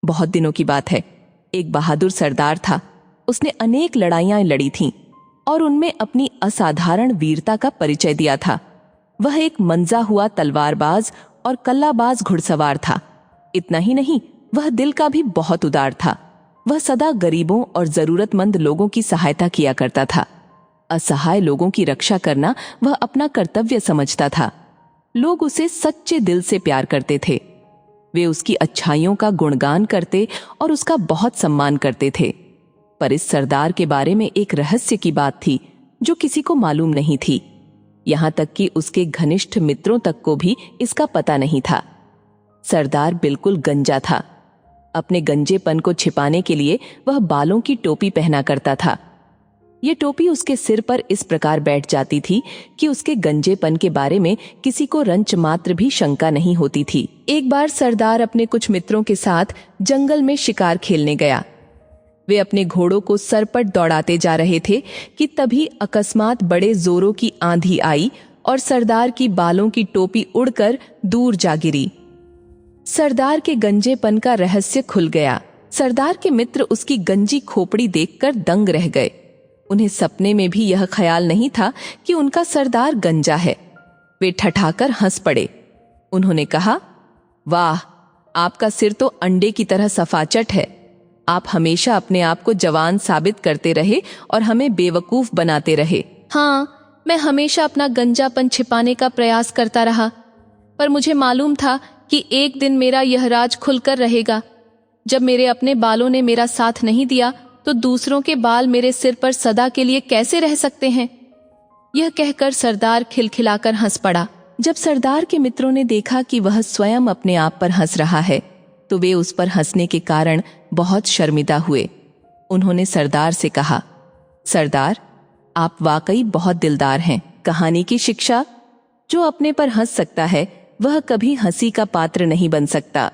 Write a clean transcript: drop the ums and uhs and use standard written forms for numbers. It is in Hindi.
बहुत दिनों की बात है। एक बहादुर सरदार था। उसने अनेक लड़ाइयां लड़ी थीं और उनमें अपनी असाधारण वीरता का परिचय दिया था। वह एक मंजा हुआ तलवारबाज और कल्लाबाज घुड़सवार था। इतना ही नहीं, वह दिल का भी बहुत उदार था। वह सदा गरीबों और जरूरतमंद लोगों की सहायता किया करता था। असहाय लोगों की रक्षा करना वह अपना कर्तव्य समझता था। लोग उसे सच्चे दिल से प्यार करते थे। वे उसकी अच्छाइयों का गुणगान करते और उसका बहुत सम्मान करते थे। पर इस सरदार के बारे में एक रहस्य की बात थी जो किसी को मालूम नहीं थी। यहां तक कि उसके घनिष्ठ मित्रों तक को भी इसका पता नहीं था। सरदार बिल्कुल गंजा था। अपने गंजेपन को छिपाने के लिए वह बालों की टोपी पहना करता था। ये टोपी उसके सिर पर इस प्रकार बैठ जाती थी कि उसके गंजेपन के बारे में किसी को रंच मात्र भी शंका नहीं होती थी। एक बार सरदार अपने कुछ मित्रों के साथ जंगल में शिकार खेलने गया। वे अपने घोड़ों को सरपट दौड़ाते जा रहे थे कि तभी अकस्मात बड़े जोरों की आंधी आई और सरदार की बालों की टोपी उड़कर दूर जा गिरी। सरदार के गंजेपन का रहस्य खुल गया। सरदार के मित्र उसकी गंजी खोपड़ी देखकर दंग रह गए। उन्हें सपने में भी यह ख्याल नहीं था कि उनका सरदार गंजा है। वे ठठाकर हंस पड़े। उन्होंने कहा, वाह, आपका सिर तो अंडे की तरह सफाचट है। आप हमेशा अपने आप को जवान साबित करते रहे और हमें बेवकूफ बनाते रहे। हाँ, मैं हमेशा अपना गंजापन छिपाने का प्रयास करता रहा, पर मुझे मालूम था कि एक दिन मेरा यह राज खुलकर रहेगा। जब मेरे अपने बालों ने मेरा साथ नहीं दिया तो दूसरों के बाल मेरे सिर पर सदा के लिए कैसे रह सकते हैं। यह कहकर सरदार खिलखिलाकर हंस पड़ा। जब सरदार के मित्रों ने देखा कि वह स्वयं अपने आप पर हंस रहा है तो वे उस पर हंसने के कारण बहुत शर्मिंदा हुए। उन्होंने सरदार से कहा, सरदार, आप वाकई बहुत दिलदार हैं। कहानी की शिक्षा, जो अपने पर हंस सकता है वह कभी हंसी का पात्र नहीं बन सकता।